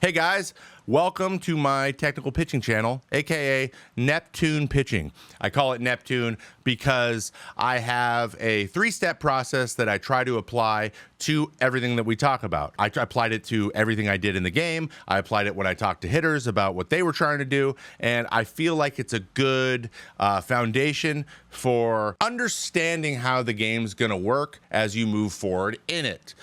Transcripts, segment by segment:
Hey guys, welcome to my technical pitching channel, aka Neptune Pitching. I call it Neptune because I have a three-step process that I try to apply to everything that we talk about. I applied it to everything I did in the game. I applied it when I talked to hitters about what they were trying to do, and I feel like it's a good foundation for understanding how the game's gonna work as you move forward in it.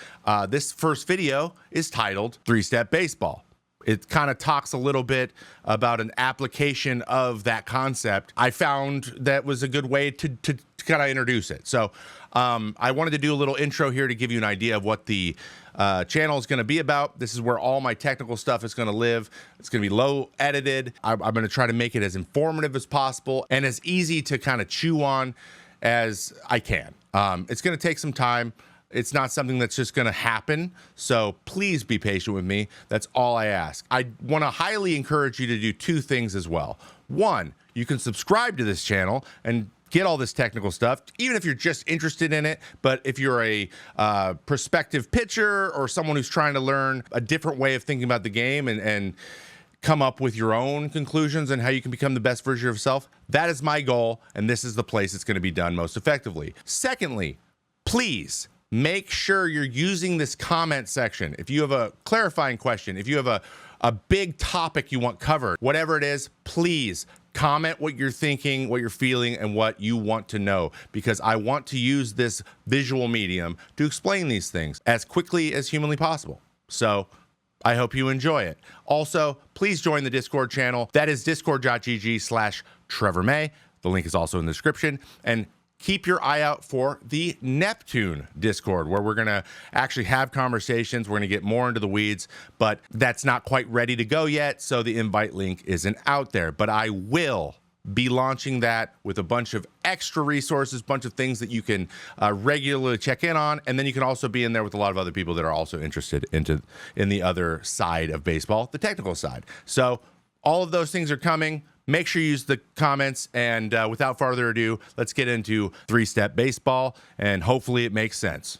This first video is titled Three-Step Baseball. It kind of talks a little bit about an application of that concept. I found that was a good way to kind of introduce it. So I wanted to do a little intro here to give you an idea of what the channel is going to be about. This is where all my technical stuff is going to live. It's going to be low edited. I'm going to try to make it as informative as possible and as easy to kind of chew on as I can. It's going to take some time. It's not something that's just going to happen. So please be patient with me. That's all I ask. I want to highly encourage you to do two things as well. One, you can subscribe to this channel and get all this technical stuff, even if you're just interested in it. But if you're a prospective pitcher or someone who's trying to learn a different way of thinking about the game and come up with your own conclusions on how you can become the best version of yourself, that is my goal. And this is the place it's going to be done most effectively. Secondly, please make sure you're using this comment section. If you have a clarifying question, if you have a big topic you want covered, whatever it is, please comment what you're thinking, what you're feeling, and what you want to know, because I want to use this visual medium to explain these things as quickly as humanly possible. So I hope you enjoy it. Also, please join the Discord channel. That is discord.gg/Trevor May. The link is also in the description. And keep your eye out for the Neptune Discord, where we're going to actually have conversations. We're going to get more into the weeds, but that's not quite ready to go yet, so the invite link isn't out there. But I will be launching that with a bunch of extra resources, bunch of things that you can regularly check in on, and then you can also be in there with a lot of other people that are also interested in the other side of baseball, the technical side. So all of those things are coming. Make sure you use the comments, and without further ado, let's get into three-step baseball, and hopefully it makes sense.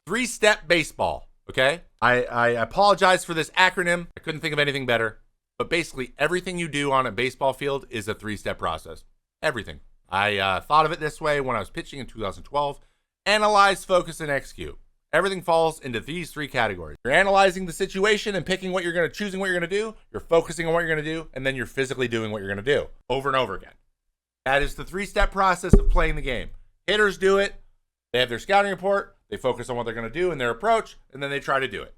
Three-step baseball, okay? I apologize for this acronym. I couldn't think of anything better, but basically everything you do on a baseball field is a three-step process. Everything. I thought of it this way when I was pitching in 2012. Analyze, focus, and execute. Everything falls into these three categories. You're analyzing the situation and picking what you're going to, choosing what you're going to do. You're focusing on what you're going to do, and then you're physically doing what you're going to do over and over again. That is the three-step process of playing the game. Hitters do it. They have their scouting report. They focus on what they're going to do in their approach, and then they try to do it.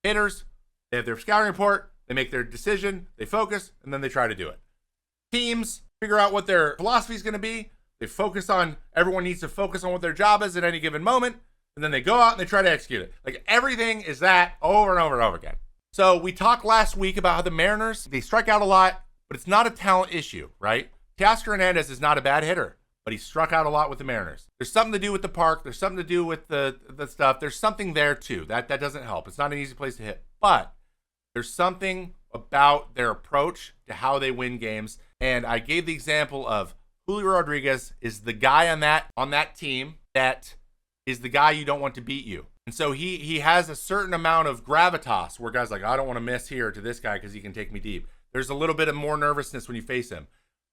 Hitters, they have their scouting report. They make their decision. They focus, and then they try to do it. Teams figure out what their philosophy is going to be. They focus on, everyone needs to focus on what their job is at any given moment. And then they go out and they try to execute it. Like, everything is that over and over and over again. So we talked last week about how the Mariners, they strike out a lot, but it's not a talent issue, right? Teoscar Hernandez is not a bad hitter, but he struck out a lot with the Mariners. There's something to do with the park. There's something to do with the stuff. There's something there too. That doesn't help. It's not an easy place to hit. But there's something about their approach to how they win games. And I gave the example of Julio Rodriguez is the guy on that team that is the guy you don't want to beat you. And so he has a certain amount of gravitas where guys like, I don't want to miss here to this guy because he can take me deep. There's a little bit of more nervousness when you face him.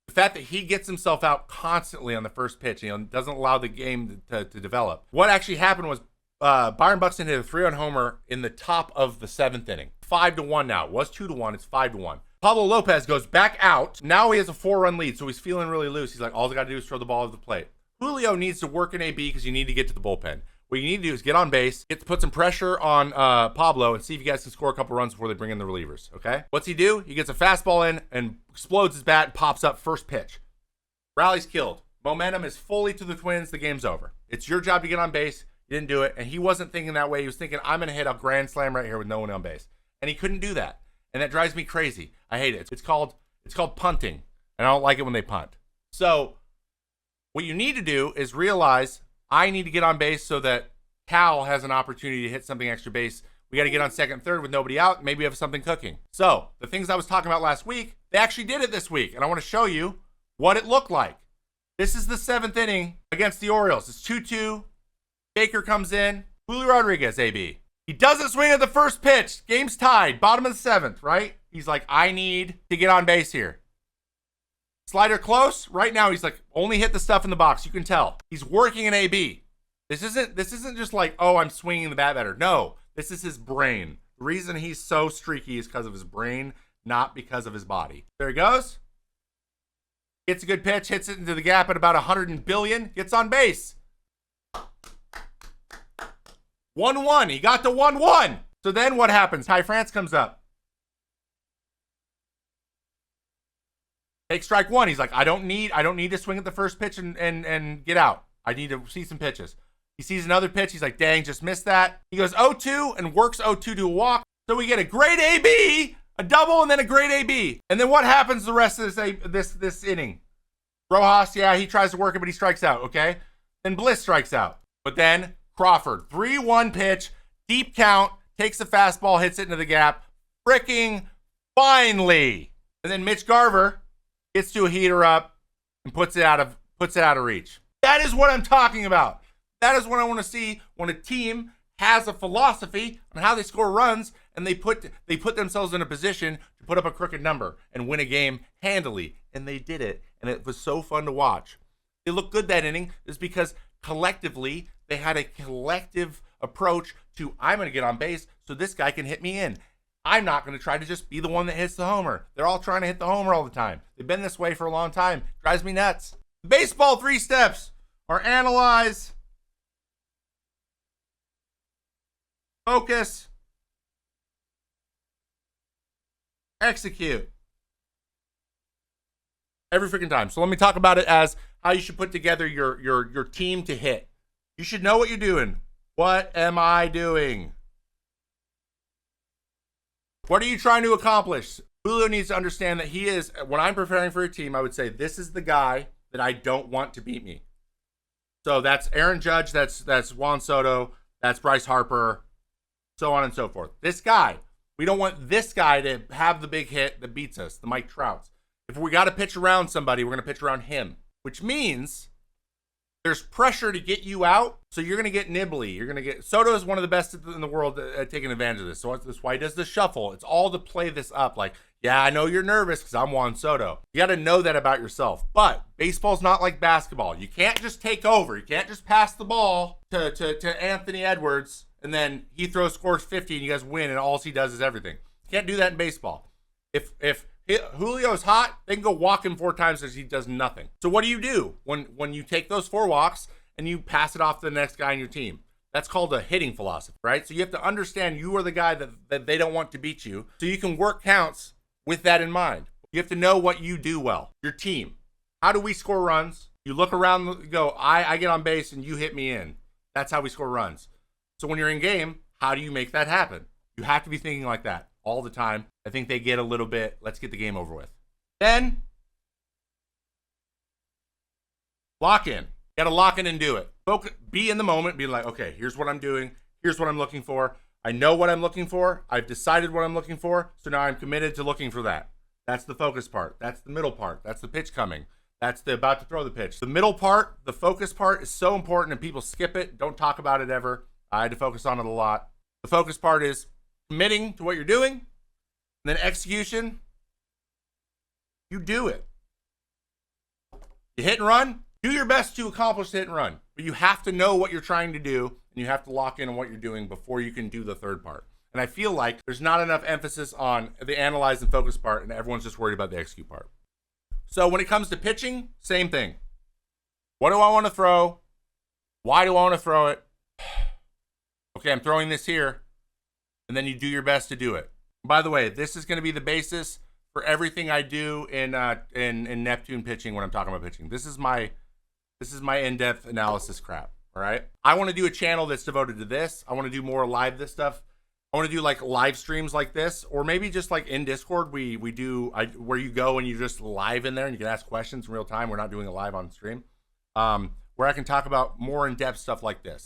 The fact that he gets himself out constantly on the first pitch, doesn't allow the game to develop. What actually happened was Byron Buxton hit a 3-run homer in the top of the 7th inning. 5-1 now. It was 2-1. It's 5-1. Pablo Lopez goes back out. Now he has a 4-run lead, so he's feeling really loose. He's like, all I got to do is throw the ball over the plate. Julio needs to work in AB because you need to get to the bullpen. What you need to do is get on base, put some pressure on Pablo, and see if you guys can score a couple runs before they bring in the relievers, okay? What's he do? He gets a fastball in and explodes his bat and pops up first pitch. Rally's killed. Momentum is fully to the Twins. The game's over. It's your job to get on base. You didn't do it, and he wasn't thinking that way. He was thinking, I'm going to hit a grand slam right here with no one on base. And he couldn't do that, and that drives me crazy. I hate it. It's called punting, and I don't like it when they punt. So what you need to do is realize I need to get on base so that Cal has an opportunity to hit something extra base. We got to get on second, third with nobody out. Maybe we have something cooking. So the things I was talking about last week, they actually did it this week. And I want to show you what it looked like. This is the 7th inning against the Orioles. It's 2-2. Baker comes in. Julio Rodriguez, AB. He doesn't swing at the first pitch. Game's tied. Bottom of the 7th, right? He's like, I need to get on base here. Slider close. Right now, he's like, only hit the stuff in the box. You can tell. He's working an AB. This isn't just like, oh, I'm swinging the bat better. No, this is his brain. The reason he's so streaky is because of his brain, not because of his body. There he goes. Gets a good pitch, hits it into the gap at about 100 billion, gets on base. 1-1. He got to 1-1. So then what happens? Ty France comes up. Take strike one. He's like, I don't need to swing at the first pitch and get out. I need to see some pitches. He sees another pitch. He's like, dang, just missed that. He goes 0-2 and works 0-2 to a walk. So we get a great AB, a double, and then a great AB. And then what happens the rest of this inning? Rojas, yeah, he tries to work it, but he strikes out, okay? Then Bliss strikes out. But then Crawford, 3-1 pitch, deep count, takes the fastball, hits it into the gap. Fricking finally. And then Mitch Garver gets to a heater up and puts it out of reach. That is what I'm talking about. That is what I want to see when a team has a philosophy on how they score runs and they put themselves in a position to put up a crooked number and win a game handily. And they did it. And it was so fun to watch. They looked good that inning is because collectively they had a collective approach to, I'm going to get on base so this guy can hit me in. I'm not going to try to just be the one that hits the homer. They're all trying to hit the homer all the time. They've been this way for a long time. Drives me nuts. Baseball 3 steps are analyze, focus, execute. Every freaking time. So let me talk about it as how you should put together your team to hit. You should know what you're doing. What am I doing? What are you trying to accomplish? Julio needs to understand that he is, when I'm preparing for a team, I would say, this is the guy that I don't want to beat me. So that's Aaron Judge, that's Juan Soto, that's Bryce Harper, so on and so forth. This guy, we don't want this guy to have the big hit that beats us, the Mike Trouts. If we got to pitch around somebody, we're going to pitch around him, which means there's pressure to get you out, so you're going to get nibbly. You're going to get... Soto is one of the best in the world at taking advantage of this. So that's why he does the shuffle. It's all to play this up. Like, yeah, I know you're nervous because I'm Juan Soto. You got to know that about yourself. But baseball's not like basketball. You can't just take over. You can't just pass the ball to Anthony Edwards, and then he scores 50, and you guys win, and all he does is everything. You can't do that in baseball. If Julio's hot, they can go walk him 4 times as he does nothing. So what do you do when you take those 4 walks and you pass it off to the next guy in your team? That's called a hitting philosophy, right? So you have to understand you are the guy that they don't want to beat you, so you can work counts with that in mind. You have to know what you do well. Your team. How do we score runs? You look around and go, I get on base and you hit me in. That's how we score runs. So when you're in game, how do you make that happen? You have to be thinking like that all the time. I think they get a little bit, let's get the game over with. Then, lock in. You got to lock in and do it. Focus, be in the moment, be like, okay, here's what I'm doing. Here's what I'm looking for. I know what I'm looking for. I've decided what I'm looking for. So now I'm committed to looking for that. That's the focus part. That's the middle part. That's the pitch coming. That's the about to throw the pitch. The middle part, the focus part is so important and people skip it. Don't talk about it ever. I had to focus on it a lot. The focus part is committing to what you're doing. And then execution, you do it. You hit and run, do your best to accomplish the hit and run. But you have to know what you're trying to do, and you have to lock in on what you're doing before you can do the third part. And I feel like there's not enough emphasis on the analyze and focus part, and everyone's just worried about the execute part. So when it comes to pitching, same thing. What do I want to throw? Why do I want to throw it? Okay, I'm throwing this here. And then you do your best to do it. By the way, this is going to be the basis for everything I do in Neptune pitching when I'm talking about pitching. This is my in-depth analysis crap, all right? I want to do a channel that's devoted to this. I want to do more live this stuff. I want to do like live streams like this, or maybe just like in Discord, we do where you go and you just live in there and you can ask questions in real time. We're not doing it live on stream. Where I can talk about more in-depth stuff like this.